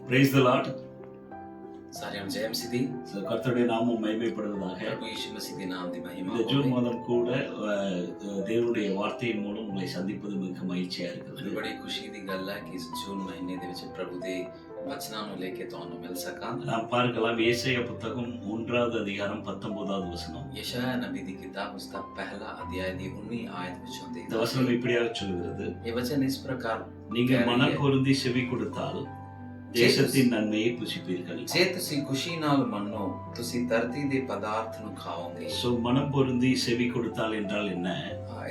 Praise the Lord. सारे हम जय मसीह दी। So, கர்த்தருடைய நாமம் மகிமைப்படுவதாக. प्रभु यीशु मसीह दी नाम दी महिमा இந்த ஜூன் மாதம் கூட தேவனுடைய வார்த்தையின் மூலம் உங்களை சந்திப்பது மிக மகிழ்ச்சியா இருக்கிறது. बड़ी खुशी दी गल है कि इस जून महीने ਦੇ ਵਿੱਚ ਪ੍ਰਭੂ ਦੇ ਵਚਨਾਂ ਨੂੰ ਲੈ ਕੇ ਤੁਹਾਨੂੰ ਮਿਲ ਸਕਾਂ। நாம் பார்க்கலாம் ஏசாயா புத்தகம் 1வது அதிகாரம் 19வது வசனம். यशाया नबी दी किताब उसका पहला अध्याय दी 19 आयत ਵਿੱਚੋਂ இந்த देखते வசனம் இப்படியாக சொல்கிறது. ये वचन इस प्रकार நீங்கள் மனம் பொருந்தி செவி கொடுத்தால் தேசத்தின் நன்மையை புசிப்பீர்கள். ਜੇ ਤੁਸੀਂ ਖੁਸ਼ੀ ਨਾਲ ਮੰਨੋ ਤੁਸੀਂ ਧਰਤੀ ਦੇ ਪਦਾਰਥ ਨੂੰ ਖਾਓਗੇ। சோ மனம் பொருந்தி செவி கொடுத்தால் என்றால் என்ன?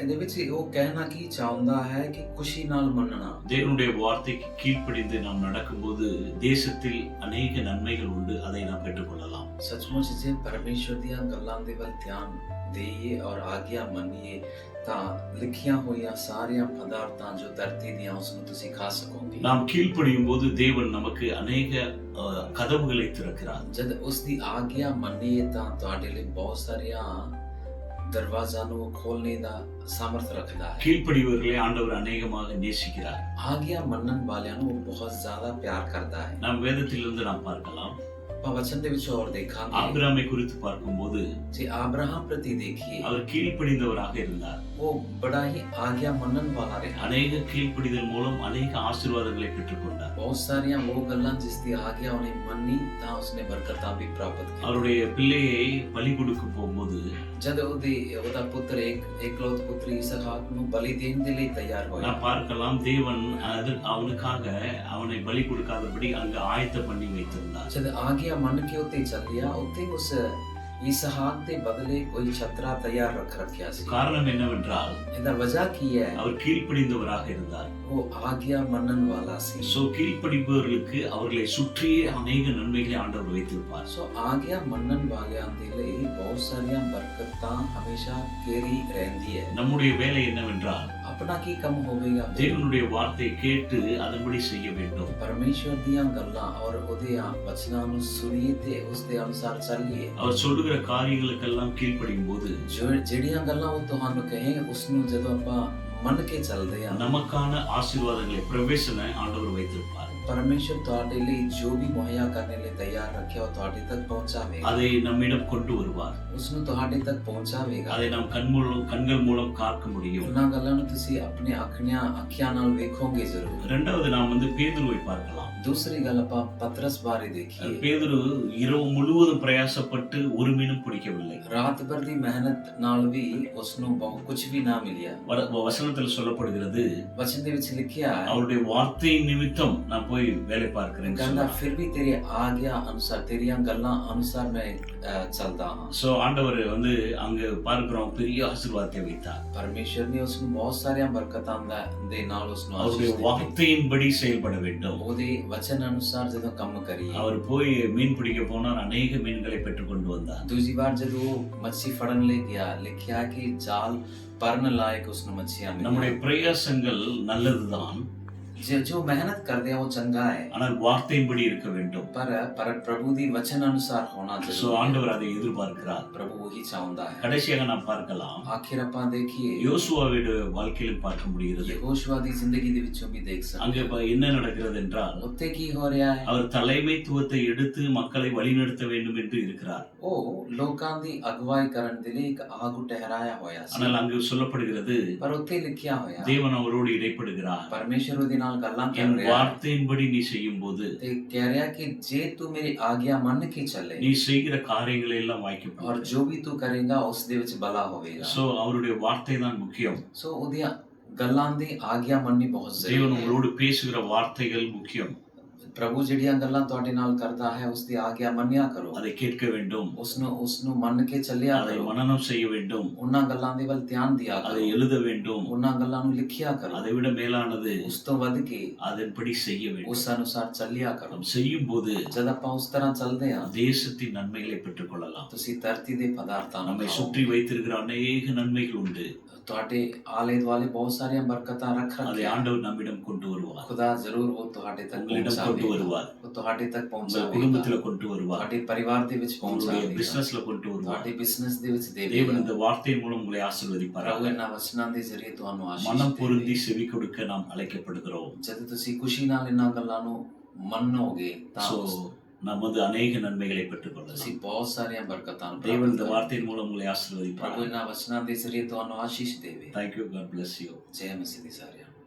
ਇਹਦੇ ਵਿੱਚ ਉਹ ਕਹਿਣਾ ਕੀ ਚਾਹੁੰਦਾ ਹੈ ਕਿ ਖੁਸ਼ੀ ਨਾਲ ਮੰਨਣਾ। தேவனுடைய வார்த்தைக்கு கீழ்ப்படிந்து நாம் நடக்கும்போது தேசத்தில் अनेक நன்மைகள் உண்டு, அதை நாம் பெற்றுக்கொள்ளலாம். सचमुच जे परमेश्वर ਦੀਆਂ ਗੱਲਾਂ ਦੇ ਵੱਲ ਧਿਆਨ ਦੇਈਏ ਔਰ ਆਗਿਆ ਮੰਨੀਏ ਤਾਂ ਲਿਖੀਆਂ ਹੋਈਆਂ ਸਾਰੀਆਂ ਪਦਾਰਥਾਂ ਜੋ ਧਰਤੀ ਦੀਆਂ ਉਸ ਨੂੰ ਤੁਸੀਂ ਖਾ ਸਕੋਗੇ। நாம் கீழ்ப்படியும் போது தேவன் நமக்கு अनेक கதவுகளை திறக்கிறார். ਜਦ ਉਸ ਦੀ ਆਗਿਆ ਮੰਨੀਏ ਤਾਂ ਤੁਹਾਡੇ ਲਈ ਬਹੁਤ ਸਾਰੀਆਂ ਦਰਵਾਜ਼ਾਂ ਨੂੰ ਖੋਲਣੇ ਦਾ ਸਮਰਥ ਰੱਖਦਾ ਹੈ। கீழ்ப்படிவர்களை ஆண்டவர் அநேகமாக நேசிக்கிறார். ਆਗਿਆ ਮੰਨਣ ਵਾਲਿਆਂ ਨੂੰ ਉਹ ਬਹੁਤ ਜ਼ਿਆਦਾ ਪਿਆਰ ਕਰਦਾ ਹੈ। நாம் வேதத்திலிருந்து நாம் பார்க்கலாம். ਆਪਾਂ ਵਚਨ ਦੇ ਵਿੱਚ ਹੋਰ ਦੇਖਾਂਗੇ ஆபிரகாமை குறித்து பார்க்கும்போது ਜੇ ਆਬਰਾਹਮ ਪ੍ਰਤੀ ਦੇਖੀਏ அவர் கீழ்ப்படிந்தவராக இருந்தார். ਉਹ ਬੜਾ ਹੀ ਆਗਿਆ ਮੰਨਣ ਵਾਲਾ ਰਿਹਾ। அநேக கீழ்ப்படிதல் மூலம் अनेक ஆசீர்வாதங்களை பெற்றுக்கொண்டார். ਬਹੁਤ ਸਾਰੀਆਂ ਉਹ ਗੱਲਾਂ ਜਿਸ ਦੀ ਆਗਿਆ ਉਹਨੇ ਮੰਨੀ ਤਾਂ ਉਸਨੇ ਬਰਕਤਾਂ ਵੀ ਪ੍ਰਾਪਤ ਕੀਤੀ। அவருடைய பிள்ளையை பலி கொடுக்க போகும்போது ਜਦ ਉਹਦਾ ਪੁੱਤਰ ਇਕਲੌਤ ਪੁੱਤਰ ਇਸਹਾਕ ਨੂੰ ਬਲੀ ਦੇਣ ਦੇ ਲਈ ਤਿਆਰ ਹੋਇਆ நாம் பார்க்கலாம் தேவன் அவனுக்காக அவனை பலி கொடுக்காதபடி அங்கு ஆயத்த பண்ணி வைத்திருந்தார். ਜਦ ਆਗਿਆ ਮੰਨ ਕੇ ਉੱਤੇ ਚੱਲਿਆ ਉੱਤੇ ਉਸ ਇਸਹਾਕ ਦੇ ਬਦਲੇ ਕੋਈ ਛਤਰਾ ਤਿਆਰ ਰੱਖਿਆ ਸੀ। காரணம் என்னவென்றால் ਇਹਦਾ ਵਜ੍ਹਾ ਕੀ ਹੈ? அவர் கீழ்ப்படிந்தவராக இருந்தார். ਉਹ ਆਗਿਆ ਮੰਨਣ ਵਾਲਾ ਸੀ। சோ கீழ்ப்படிப்பவர்களுக்கு அவர்களை சுற்றியே अनेक நன்மைகளை ஆண்டவர் வைத்திருப்பார். ਸੋ ਆਗਿਆ ਮੰਨਣ ਵਾਲਿਆਂ ਦੇ ਲਈ ਬਹੁਤ ਸਾਰੀਆਂ ਬਰਕਤਾਂ ਹਮੇਸ਼ਾ ਘੇਰੀ ਰਹਿੰਦੀ ਹੈ। நம்முடைய வேலை என்னவென்றால் ਆਪਣਾ ਕੀ ਕੰਮ ਹੋਵੇਗਾ? தேவனுடைய வார்த்தையை கேட்டு அதன்படி செய்ய வேண்டும். ਪਰਮੇਸ਼ਵਰ ਦੀਆਂ ਗੱਲਾਂ ਔਰ ਉਹਦੇ ਵਚਨਾਂ ਨੂੰ ਸੁਣੀਏ ਤੇ ਉਸ ਦੇ ਅਨੁਸਾਰ ਚੱਲੀਏ। அவர் சொல்லுகிற காரியங்களுக்கெல்லாம் கீழ்ப்படியும் போது ਜਿਹੜੀਆਂ ਗੱਲਾਂ ਉਹ ਤੁਹਾਨੂੰ ਕਹੇ ਉਸ ਨੂੰ ਜਦੋਂ ਆਪਾਂ ਮੰਨ ਕੇ ਚੱਲਦੇ ਆ நமக்கான ஆசீர்வாதங்களை பிரவேசனை ஆண்டவர் வைத்திருப்பார். परमेश्वर ਤੁਹਾਡੇ ਲਈ ਜੋ ਵੀ ਮੁਹੱਈਆ ਕਰਨ ਲਈ ਤਿਆਰ ਰੱਖਿਆ ਉਹ ਤੁਹਾਡੇ ਤੱਕ ਪਹੁੰਚਾਵੇਗਾ। அதை நம்மிடம் கொண்டு வருவார். ਉਸ ਨੂੰ ਤੁਹਾਡੇ ਤੱਕ ਪਹੁੰਚਾਵੇਗਾ। அதை நாம் கண்கள் மூலம் காக்க முடியும். ਉਹਨਾਂ ਗੱਲਾਂ ਨੂੰ ਤੁਸੀਂ ਆਪਣੇ ਅੱਖਾਂ ਨਾਲ ਵੇਖੋਗੇ ਜ਼ਰੂਰ। இரண்டாவது நாம் பேதுருவை பார்க்கலாம். ਦੂਸਰੀ ਗੱਲ ਆਪਾਂ ਪਤਰਸ ਬਾਰੇ ਦੇਖੀਏ। பேதுரு இரவு முழுவதும் பிரயாசப்பட்டு ஒரு மீனும் பிடிக்கவில்லை. ਰਾਤ ਭਰ ਦੀ ਮਿਹਨਤ ਨਾਲ ਵੀ ਉਸ ਨੂੰ ਬਹੁਤ ਕੁਝ ਵੀ ਨਾ ਮਿਲਿਆ। வசனத்தில் சொல்லப்படுகிறது ਵਚਨ ਦੇ ਵਿੱਚ ਲਿਖਿਆ ਹੈ அவருடைய வார்த்தையின் நிமித்தம் நான் போய் வேலை பார்க்கிறேன். ਕਹਿੰਦਾ ਫਿਰ ਵੀ ਤੇਰੇ ਆਗਿਆ ਅਨੁਸਾਰ ਤੇਰੀਆਂ ਗੱਲਾਂ ਅਨੁਸਾਰ ਮੈਂ ਚੱਲਦਾ ਹਾਂ। சோ ஆண்டவர் அங்க பார்க்கிறோம் பெரிய ஆசீர்வாதத்தை வைத்தார். ਪਰਮੇਸ਼ਰ ਨੇ ਉਸ ਨੂੰ ਬਹੁਤ ਸਾਰੀਆਂ ਬਰਕਤਾਂ ਦੇ ਨਾਲ ਉਸ ਨੂੰ அவருடைய வார்த்தையின்படி செயல்பட வேண்டும். ਉਹਦੇ वचन अनुसार ਜਦੋਂ ਕੰਮ ਕਰੀਏ। அவர் போய் மீன் பிடிக்க போனார், अनेक மீன்களை பெற்றுக் கொண்டு வந்தார். ਦੂਜੀ ਵਾਰ ਜਦੋਂ ਮੱਛੀ ਫੜਨ ਲਈ ਗਿਆ ਲਿਖਿਆ ਕਿ ਜਾਲ ਪਰਨ ਲਾਇਕ ਉਸ ਨੂੰ ਮੱਛੀਆਂ ਮਿਲੀਆਂ। நம்முடைய பிரயாசங்கள் நல்லதுதான், जो मेहनत करते हैं वो चंगा है, ஆனால் வார்த்தையின்படி இருக்க வேண்டும். पर प्रभु दी वचन अनुसार होना சோ चाहिए। ஆண்டவர் அதை எதிர்பார்க்கிறார். प्रभु वही चाहता है। கடைசியாக நாம் பார்க்கலாம் आखिर अपन देखिए யோசுவாவுடைய வாழ்க்கையிலும் பார்க்க முடிகிறது. यहोशुआ दी जिंदगी दे विचों भी देख सकते அங்கே என்ன நடக்கிறது என்றால் उत्ते की हो रहा है। அவர் தலைமைத்துவத்தை எடுத்து மக்களை வழிநடத்த வேண்டும் என்று இருக்கிறார். ओ लोकां दी अगुवाई करन दे लिए एक आगु ठहराया होया सी। ஆனால் அங்கு சொல்லப்படுகிறது पर उत्ते लिखिया होया தேவன் அவரோடு இடைப்படுகிறார். परमेश्वर दे नाल गल्लां कर என் रहा है வார்த்தையின்படி நீ செய்யும்போது ते कह रहा कि जे तू मेरी आज्ञा मन के चले நீ செய்கிற காரியங்களை எல்லாம் வாய்க்கப்படும். और जो भी तू करेगा उस दे विच भला होवेगा। சோ அவருடைய வார்த்தை தான் முக்கியம். सो ओदियां गल्लां दी आज्ञा मननी बहुत தேவன் जरूरी है। உங்களோடு பேசுகிற வார்த்தைகள் முக்கியம். प्रभु ਜਿਹੜੀਆਂ ਗੱਲਾਂ ਤੁਹਾਡੇ ਨਾਲ ਕਰਦਾ ਹੈ ਉਸ ਦੀ ਆਗਿਆ ਮੰਨਿਆ ਕਰੋ। அதை கேட்க வேண்டும், ਉਸ ਨੂੰ ਮੰਨ ਕੇ ਚੱਲਿਆ அதை ਕਰੋ। மனனம் செய்ய வேண்டும், ਉਹਨਾਂ ਗੱਲਾਂ ਦੇ ਵੱਲ ਧਿਆਨ ਦਿਆ அதை ਕਰੋ। எழுத வேண்டும். ਉਹਨਾਂ ਗੱਲਾਂ ਨੂੰ ਲਿਖਿਆ ਕਰੋ। அதை விட மேலானது ਉਸ ਤੋਂ ਵੱਧ ਕੇ அதன்படி செய்ய வேண்டும். ਉਸ ਅਨੁਸਾਰ ਚੱਲਿਆ ਕਰੋ। நாம் செய்யும் போது ਜਦ ਆਪਾਂ ਉਸ ਤਰ੍ਹਾਂ ਚੱਲਦੇ ਹਾਂ தேசத்தின் நன்மைகளை பெற்றுக்கொள்ளலாம். ਤੁਸੀਂ ਧਰਤੀ ਦੇ ਪਦਾਰਥਾਂ ਨੂੰ நம்மை ਖਾਓ। சுற்றி வைத்திருக்கிற अनेक நன்மைகள் உண்டு. ਤੁਹਾਡੇ ਆਲੇ ਦੁਆਲੇ ਬਹੁਤ ਸਾਰੀਆਂ ਬਰਕਤਾਂ ਰੱਖ அதை ਰੱਖਿਆ। ஆண்டவர் நம்மிடம் கொண்டு வருவார். खुदा जरूर वो ਤੁਹਾਡੇ ਤੱਕ உங்களிடம் கொண்டு வருவார். वो ਤੁਹਾਡੇ ਤੱਕ உங்கள் ਪਹੁੰਚਾਵੇਗਾ। குடும்பத்துல கொண்டு வருவார். ਤੁਹਾਡੇ ਪਰਿਵਾਰ ਦੇ ਵਿੱਚ உங்களுடைய ਪਹੁੰਚਾਵੇਗਾ। பிசினஸ்ல கொண்டு வருவார். ਤੁਹਾਡੇ ਬਿਜ਼ਨਸ ਦੇ ਵਿੱਚ தேவன் ਦੇਵੇਗਾ। இந்த வார்த்தையின் மூலம் உங்களை ஆசீர்வதிப்பார். ਪ੍ਰਭੂ ਇਹਨਾਂ ਵਚਨਾਂ ਦੇ ਜ਼ਰੀਏ ਤੁਹਾਨੂੰ ਆਸ਼ੀਸ਼ மனம் பொருந்தி ਦੇਵੇਗਾ। செவி கொடுக்க நாம் அழைக்கப்படுகிறோம். ਜਦ ਤੁਸੀਂ ਖੁਸ਼ੀ ਨਾਲ ਇਹਨਾਂ ਗੱਲਾਂ ਨੂੰ ਮੰਨੋਗੇ ਤਾਂ ஸோ நாம் வந்து அநேக நன்மைகளை பெற்றுக்கொள்ளலாம். ਤੁਸੀਂ ਬਹੁਤ ਸਾਰੀਆਂ ਬਰਕਤਾਂ ਨੂੰ தேவன் ਪ੍ਰਾਪਤ இந்த ਕਰੋਗੇ। வார்த்தையின் மூலம் உங்களை ਪ੍ਰਭੂ ஆசீர்வதிப்பார். ਇਹਨਾਂ ਵਚਨਾਂ ਦੇ ਜ਼ਰੀਏ ਤੁਹਾਨੂੰ ਆਸ਼ੀਸ਼ ਦੇਵੇ। Thank you, God bless you. ਜੈ ਮਸੀਹ ਦੀ ਸਾਰਿਆਂ ਨੂੰ।